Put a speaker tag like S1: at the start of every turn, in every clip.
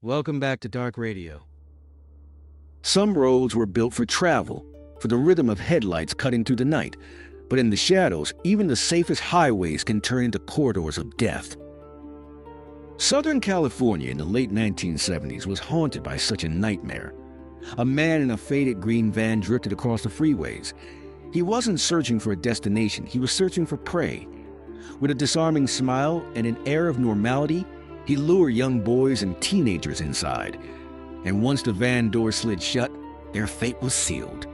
S1: Welcome back to Dark Radio.
S2: Some roads were built for travel, for the rhythm of headlights cutting through the night, but in the shadows, even the safest highways can turn into corridors of death. Southern California in the late 1970s was haunted by such a nightmare. A man in a faded green van drifted across the freeways. He wasn't searching for a destination, he was searching for prey. With a disarming smile and an air of normality, he lured young boys and teenagers inside. And once the van door slid shut, their fate was sealed.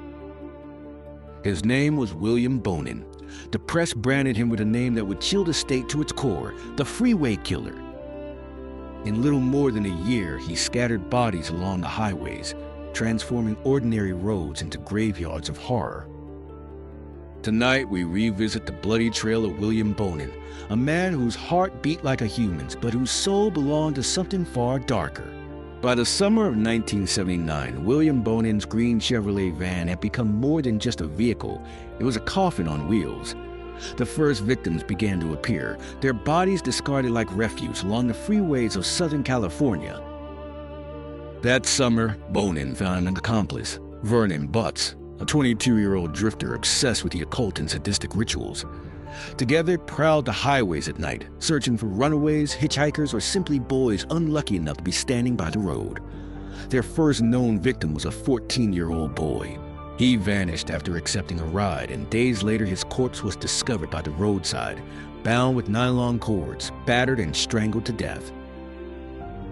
S2: His name was William Bonin. The press branded him with a name that would chill the state to its core, the Freeway Killer. In little more than a year, he scattered bodies along the highways, transforming ordinary roads into graveyards of horror. Tonight, we revisit the bloody trail of William Bonin, a man whose heart beat like a human's, but whose soul belonged to something far darker. By the summer of 1979, William Bonin's green Chevrolet van had become more than just a vehicle. It was a coffin on wheels. The first victims began to appear, their bodies discarded like refuse along the freeways of Southern California. That summer, Bonin found an accomplice, Vernon Butts, a 22-year-old drifter obsessed with the occult and sadistic rituals. Together, prowled the highways at night, searching for runaways, hitchhikers, or simply boys unlucky enough to be standing by the road. Their first known victim was a 14-year-old boy. He vanished after accepting a ride, and days later his corpse was discovered by the roadside, bound with nylon cords, battered and strangled to death.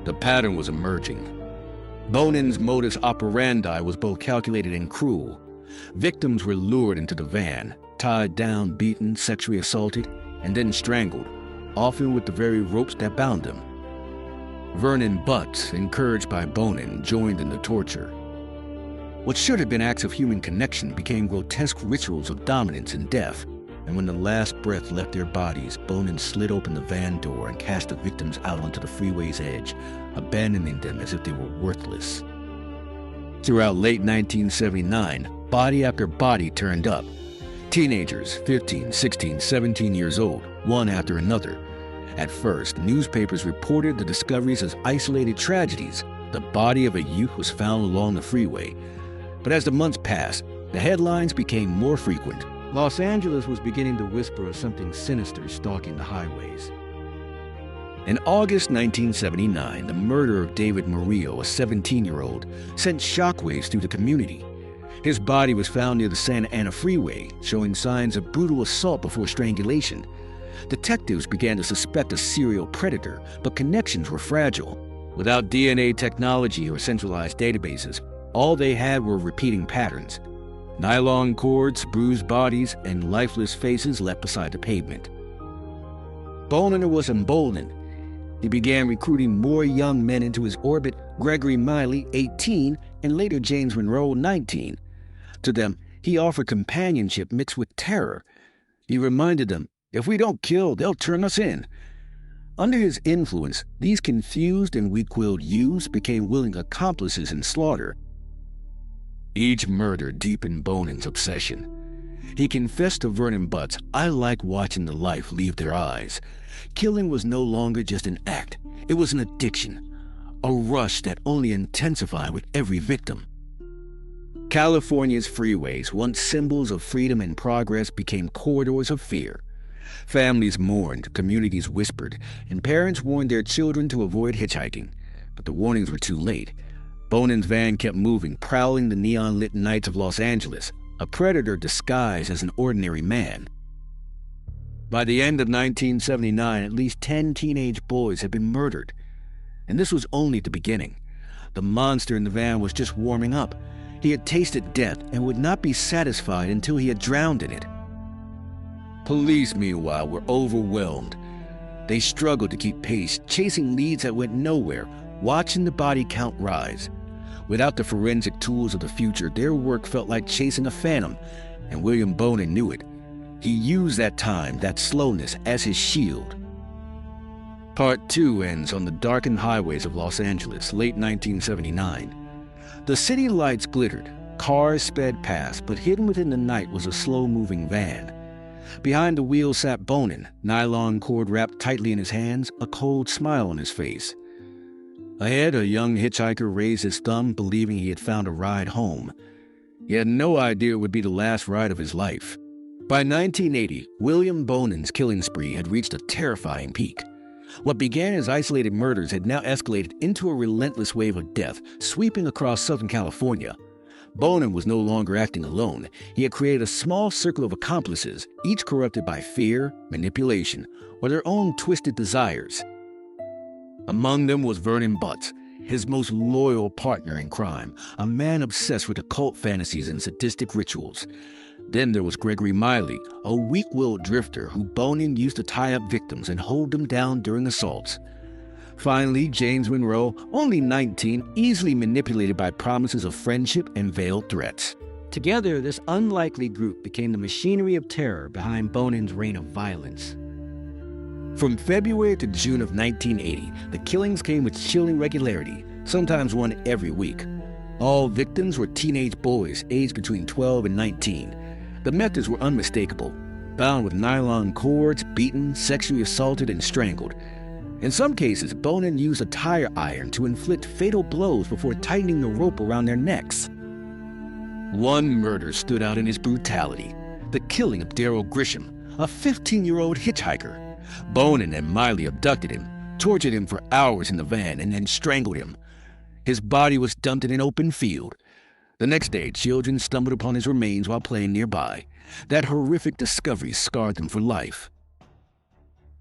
S2: The pattern was emerging. Bonin's modus operandi was both calculated and cruel. Victims were lured into the van, tied down, beaten, sexually assaulted, and then strangled, often with the very ropes that bound them. Vernon Butts, encouraged by Bonin, joined in the torture. What should have been acts of human connection became grotesque rituals of dominance and death, and when the last breath left their bodies, Bonin slid open the van door and cast the victims out onto the freeway's edge, abandoning them as if they were worthless. Throughout late 1979, body after body turned up. Teenagers, 15, 16, 17 years old, one after another. At first, newspapers reported the discoveries as isolated tragedies. The body of a youth was found along the freeway. But as the months passed, the headlines became more frequent. Los Angeles was beginning to whisper of something sinister stalking the highways. In August 1979, the murder of David Murillo, a 17-year-old, sent shockwaves through the community. His body was found near the Santa Ana Freeway, showing signs of brutal assault before strangulation. Detectives began to suspect a serial predator, but connections were fragile. Without DNA technology or centralized databases, all they had were repeating patterns. Nylon cords, bruised bodies, and lifeless faces left beside the pavement. Bonin was emboldened. He began recruiting more young men into his orbit, Gregory Miley, 18, and later James Monroe, 19. To them, he offered companionship mixed with terror. He reminded them, if we don't kill, they'll turn us in. Under his influence, these confused and weak-willed youths became willing accomplices in slaughter. Each murder deepened Bonin's obsession. He confessed to Vernon Butts, I like watching the life leave their eyes. Killing was no longer just an act. It was an addiction, a rush that only intensified with every victim. California's freeways, once symbols of freedom and progress, became corridors of fear. Families mourned, communities whispered, and parents warned their children to avoid hitchhiking. But the warnings were too late. Bonin's van kept moving, prowling the neon-lit nights of Los Angeles, a predator disguised as an ordinary man. By the end of 1979, at least 10 teenage boys had been murdered. And this was only the beginning. The monster in the van was just warming up. He had tasted death and would not be satisfied until he had drowned in it. Police, meanwhile, were overwhelmed. They struggled to keep pace, chasing leads that went nowhere, watching the body count rise. Without the forensic tools of the future, their work felt like chasing a phantom, and William Bonin knew it. He used that time, that slowness, as his shield. Part 2 ends on the darkened highways of Los Angeles, late 1979. The city lights glittered, cars sped past, but hidden within the night was a slow-moving van. Behind the wheel sat Bonin, nylon cord wrapped tightly in his hands, a cold smile on his face. Ahead, a young hitchhiker raised his thumb, believing he had found a ride home. He had no idea it would be the last ride of his life. By 1980, William Bonin's killing spree had reached a terrifying peak. What began as isolated murders had now escalated into a relentless wave of death, sweeping across Southern California. Bonin was no longer acting alone. He had created a small circle of accomplices, each corrupted by fear, manipulation, or their own twisted desires. Among them was Vernon Butts, his most loyal partner in crime, a man obsessed with occult fantasies and sadistic rituals. Then there was Gregory Miley, a weak-willed drifter who Bonin used to tie up victims and hold them down during assaults. Finally, James Monroe, only 19, easily manipulated by promises of friendship and veiled threats.
S1: Together, this unlikely group became the machinery of terror behind Bonin's reign of violence.
S2: From February to June of 1980, the killings came with chilling regularity, sometimes one every week. All victims were teenage boys aged between 12 and 19. The methods were unmistakable: bound with nylon cords, beaten, sexually assaulted, and strangled. In some cases, Bonin used a tire iron to inflict fatal blows before tightening the rope around their necks. One murder stood out in its brutality: the killing of Darrell Grisham, a 15-year-old hitchhiker. Bonin and Miley abducted him, tortured him for hours in the van, and then strangled him. His body was dumped in an open field. The next day, children stumbled upon his remains while playing nearby. That horrific discovery scarred them for life.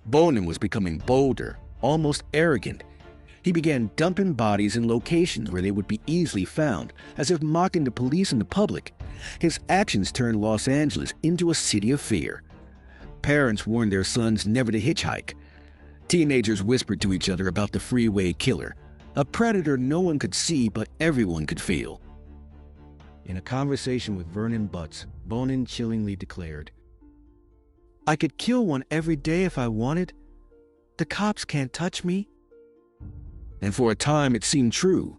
S2: Bonin was becoming bolder, almost arrogant. He began dumping bodies in locations where they would be easily found, as if mocking the police and the public. His actions turned Los Angeles into a city of fear. Parents warned their sons never to hitchhike. Teenagers whispered to each other about the Freeway killer, a predator no one could see but everyone could feel.
S1: In a conversation with Vernon Butts, Bonin chillingly declared, "I could kill one every day if I wanted. The cops can't touch me."
S2: And for a time it seemed true.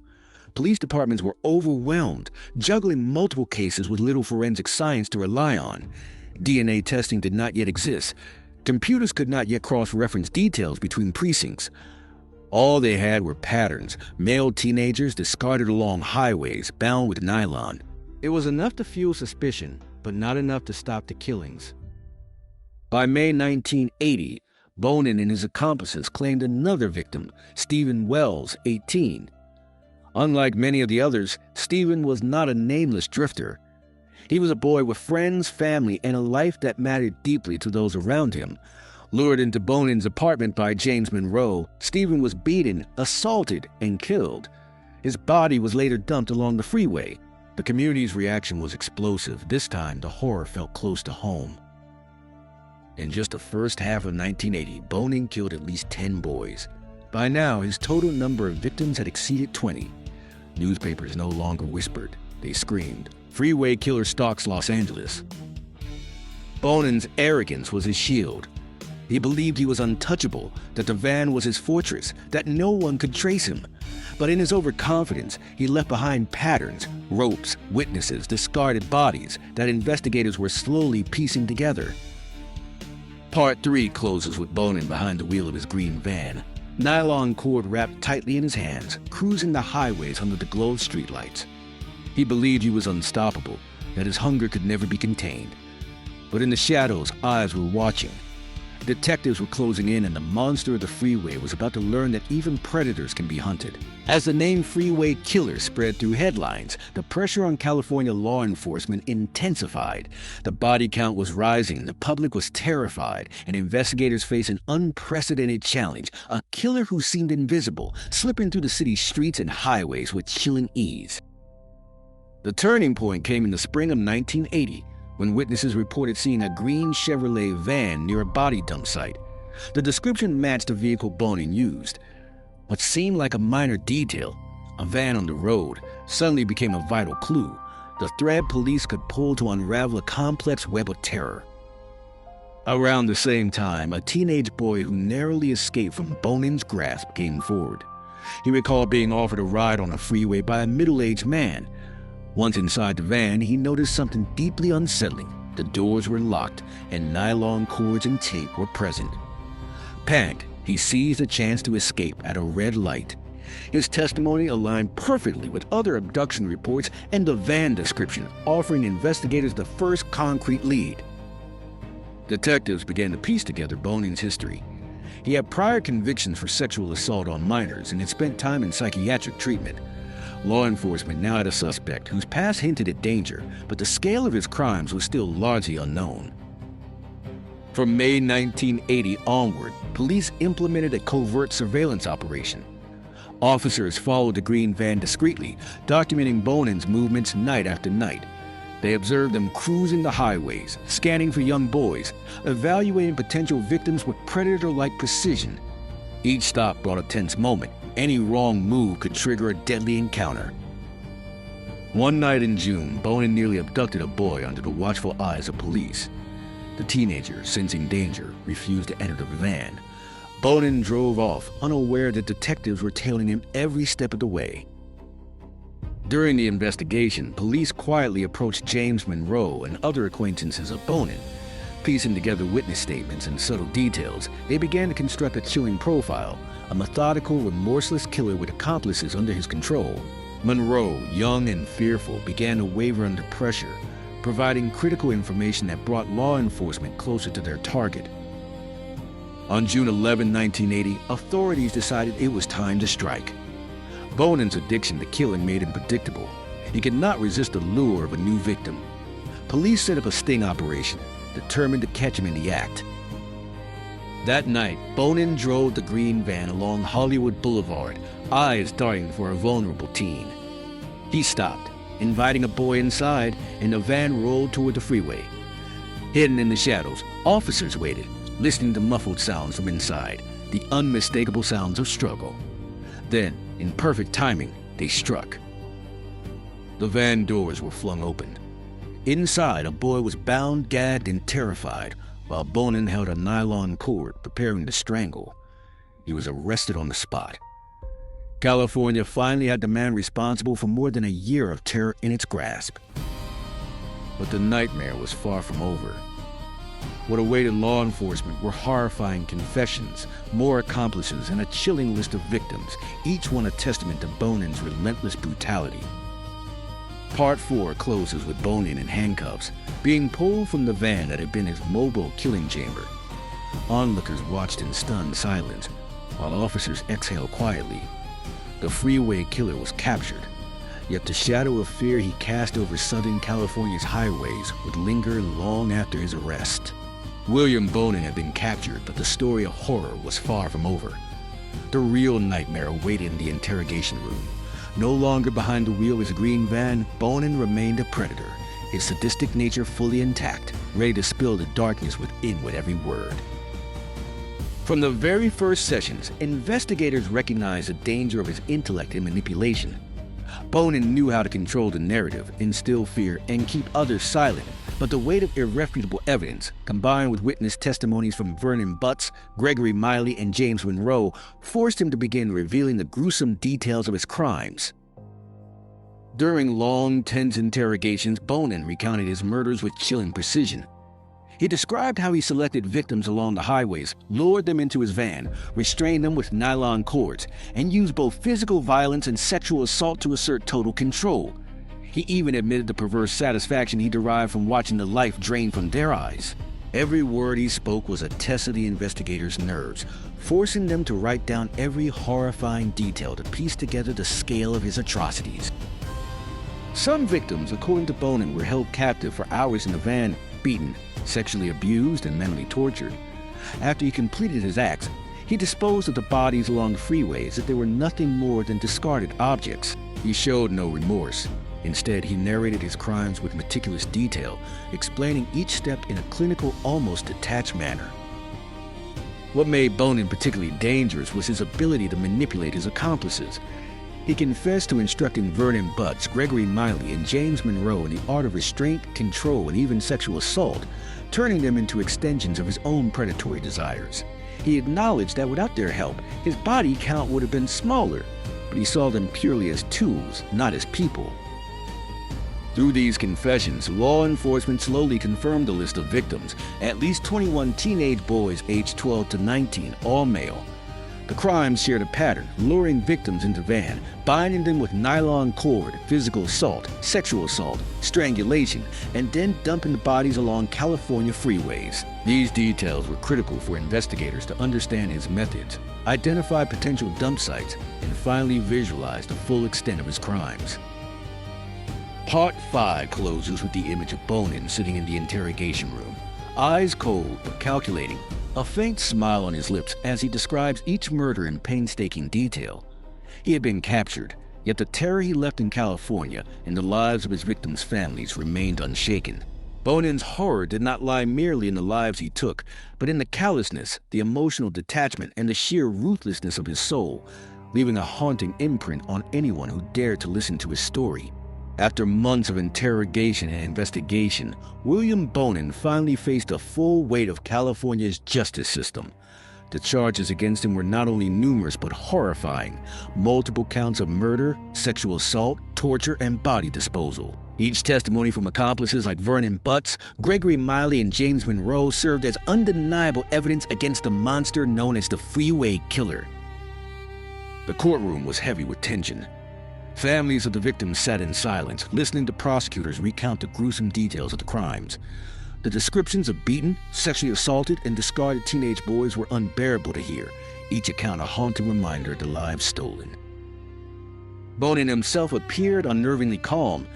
S2: Police departments were overwhelmed, juggling multiple cases with little forensic science to rely on. DNA testing did not yet exist. Computers could not yet cross-reference details between precincts. All they had were patterns: male teenagers discarded along highways bound with nylon.
S1: It was enough to fuel suspicion, but not enough to stop the killings.
S2: By May 1980, Bonin and his accomplices claimed another victim, Stephen Wells, 18. Unlike many of the others, Stephen was not a nameless drifter. He was a boy with friends, family, and a life that mattered deeply to those around him. Lured into Bonin's apartment by James Monroe, Stephen was beaten, assaulted, and killed. His body was later dumped along the freeway. The community's reaction was explosive. This time, the horror felt close to home. In just the first half of 1980, Bonin killed at least 10 boys. By now, his total number of victims had exceeded 20. Newspapers no longer whispered. They screamed, "Freeway killer stalks Los Angeles." Bonin's arrogance was his shield. He believed he was untouchable, that the van was his fortress, that no one could trace him. But in his overconfidence, he left behind patterns, ropes, witnesses, discarded bodies that investigators were slowly piecing together. Part 3 closes with Bonin behind the wheel of his green van, nylon cord wrapped tightly in his hands, cruising the highways under the glow of streetlights. He believed he was unstoppable, that his hunger could never be contained. But in the shadows, eyes were watching. Detectives were closing in, and the monster of the freeway was about to learn that even predators can be hunted. As the name Freeway Killer spread through headlines, the pressure on California law enforcement intensified. The body count was rising, the public was terrified, and investigators faced an unprecedented challenge: a killer who seemed invisible, slipping through the city's streets and highways with chilling ease. The turning point came in the spring of 1980, when witnesses reported seeing a green Chevrolet van near a body dump site. The description matched the vehicle Bonin used. What seemed like a minor detail, a van on the road, suddenly became a vital clue, the thread police could pull to unravel a complex web of terror. Around the same time, a teenage boy who narrowly escaped from Bonin's grasp came forward. He recalled being offered a ride on a freeway by a middle-aged man. Once inside the van, he noticed something deeply unsettling. The doors were locked, and nylon cords and tape were present. Panicked, he seized a chance to escape at a red light. His testimony aligned perfectly with other abduction reports and the van description, offering investigators the first concrete lead. Detectives began to piece together Bonin's history. He had prior convictions for sexual assault on minors and had spent time in psychiatric treatment. Law enforcement now had a suspect whose past hinted at danger, but the scale of his crimes was still largely unknown. From May 1980 onward, police implemented a covert surveillance operation. Officers followed the green van discreetly, documenting Bonin's movements night after night. They observed him cruising the highways, scanning for young boys, evaluating potential victims with predator-like precision. Each stop brought a tense moment. Any wrong move could trigger a deadly encounter. One night in June, Bonin nearly abducted a boy under the watchful eyes of police. The teenager, sensing danger, refused to enter the van. Bonin drove off, unaware that detectives were tailing him every step of the way. During the investigation, police quietly approached James Monroe and other acquaintances of Bonin. Piecing together witness statements and subtle details, they began to construct a chilling profile, a methodical, remorseless killer with accomplices under his control. Monroe, young and fearful, began to waver under pressure, providing critical information that brought law enforcement closer to their target. On June 11, 1980, authorities decided it was time to strike. Bonin's addiction to killing made him predictable. He could not resist the lure of a new victim. Police set up a sting operation, determined to catch him in the act. That night, Bonin drove the green van along Hollywood Boulevard, eyes darting for a vulnerable teen. He stopped, inviting a boy inside, and the van rolled toward the freeway. Hidden in the shadows, officers waited, listening to muffled sounds from inside, the unmistakable sounds of struggle. Then, in perfect timing, they struck. The van doors were flung open. Inside, a boy was bound, gagged, and terrified, while Bonin held a nylon cord, preparing to strangle. He was arrested on the spot. California finally had the man responsible for more than a year of terror in its grasp. But the nightmare was far from over. What awaited law enforcement were horrifying confessions, more accomplices, and a chilling list of victims, each one a testament to Bonin's relentless brutality. Part 4 closes with Bonin in handcuffs, being pulled from the van that had been his mobile killing chamber. Onlookers watched in stunned silence, while officers exhaled quietly. The Freeway killer was captured, yet the shadow of fear he cast over Southern California's highways would linger long after his arrest. William Bonin had been captured, but the story of horror was far from over. The real nightmare awaited in the interrogation room. No longer behind the wheel of his green van, Bonin remained a predator, his sadistic nature fully intact, ready to spill the darkness within with every word. From the very first sessions, investigators recognized the danger of his intellect and manipulation. Bonin knew how to control the narrative, instill fear, and keep others silent, but the weight of irrefutable evidence, combined with witness testimonies from Vernon Butts, Gregory Miley, and James Monroe, forced him to begin revealing the gruesome details of his crimes. During long, tense interrogations, Bonin recounted his murders with chilling precision. He described how he selected victims along the highways, lured them into his van, restrained them with nylon cords, and used both physical violence and sexual assault to assert total control. He even admitted the perverse satisfaction he derived from watching the life drain from their eyes. Every word he spoke was a test of the investigators' nerves, forcing them to write down every horrifying detail to piece together the scale of his atrocities. Some victims, according to Bonin, were held captive for hours in the van, beaten, sexually abused, and mentally tortured. After he completed his acts, he disposed of the bodies along the freeway as if they were nothing more than discarded objects. He showed no remorse. Instead, he narrated his crimes with meticulous detail, explaining each step in a clinical, almost detached manner. What made Bonin particularly dangerous was his ability to manipulate his accomplices. He confessed to instructing Vernon Butts, Gregory Miley, and James Monroe in the art of restraint, control, and even sexual assault, turning them into extensions of his own predatory desires. He acknowledged that without their help, his body count would have been smaller, but he saw them purely as tools, not as people. Through these confessions, law enforcement slowly confirmed the list of victims, at least 21 teenage boys aged 12 to 19, all male. The crimes shared a pattern, luring victims into van, binding them with nylon cord, physical assault, sexual assault, strangulation, and then dumping the bodies along California freeways. These details were critical for investigators to understand his methods, identify potential dump sites, and finally visualize the full extent of his crimes. Part 5 closes with the image of Bonin sitting in the interrogation room, eyes cold but calculating, a faint smile on his lips as he describes each murder in painstaking detail. He had been captured, yet the terror he left in California and the lives of his victims' families remained unshaken. Bonin's horror did not lie merely in the lives he took, but in the callousness, the emotional detachment, and the sheer ruthlessness of his soul, leaving a haunting imprint on anyone who dared to listen to his story. After months of interrogation and investigation, William Bonin finally faced the full weight of California's justice system. The charges against him were not only numerous but horrifying: multiple counts of murder, sexual assault, torture, and body disposal. Each testimony from accomplices like Vernon Butts, Gregory Miley, and James Monroe served as undeniable evidence against the monster known as the Freeway Killer. The courtroom was heavy with tension. Families of the victims sat in silence, listening to prosecutors recount the gruesome details of the crimes. The descriptions of beaten, sexually assaulted, and discarded teenage boys were unbearable to hear, each account a haunting reminder of the lives stolen. Bonin himself appeared unnervingly calm.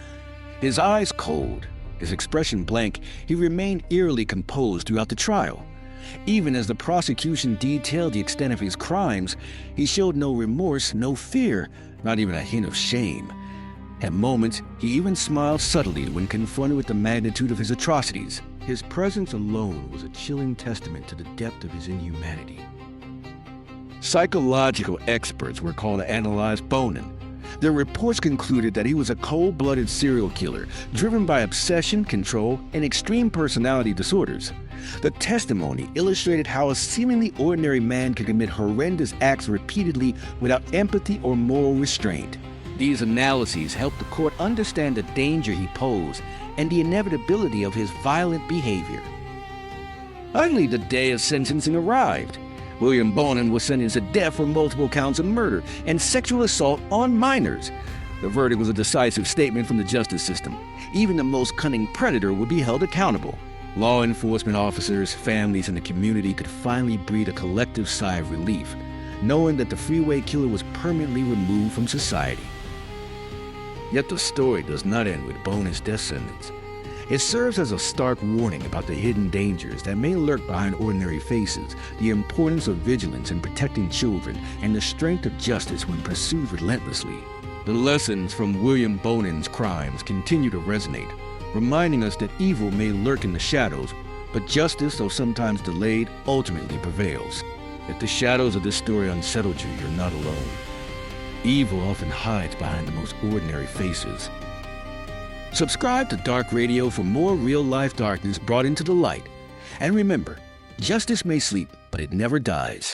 S2: His eyes cold, his expression blank, he remained eerily composed throughout the trial. Even as the prosecution detailed the extent of his crimes, he showed no remorse, no fear, not even a hint of shame. At moments, he even smiled subtly when confronted with the magnitude of his atrocities. His presence alone was a chilling testament to the depth of his inhumanity. Psychological experts were called to analyze Bonin. Their reports concluded that he was a cold-blooded serial killer, driven by obsession, control, and extreme personality disorders. The testimony illustrated how a seemingly ordinary man could commit horrendous acts repeatedly without empathy or moral restraint. These analyses helped the court understand the danger he posed and the inevitability of his violent behavior. Finally, the day of sentencing arrived. William Bonin was sentenced to death for multiple counts of murder and sexual assault on minors. The verdict was a decisive statement from the justice system. Even the most cunning predator would be held accountable. Law enforcement officers, families, and the community could finally breathe a collective sigh of relief, knowing that the Freeway Killer was permanently removed from society. Yet the story does not end with Bonin's death sentence. It serves as a stark warning about the hidden dangers that may lurk behind ordinary faces, the importance of vigilance in protecting children, and the strength of justice when pursued relentlessly. The lessons from William Bonin's crimes continue to resonate, reminding us that evil may lurk in the shadows, but justice, though sometimes delayed, ultimately prevails. If the shadows of this story unsettled you, you're not alone. Evil often hides behind the most ordinary faces. Subscribe to Dark Radio for more real-life darkness brought into the light. And remember, justice may sleep, but it never dies.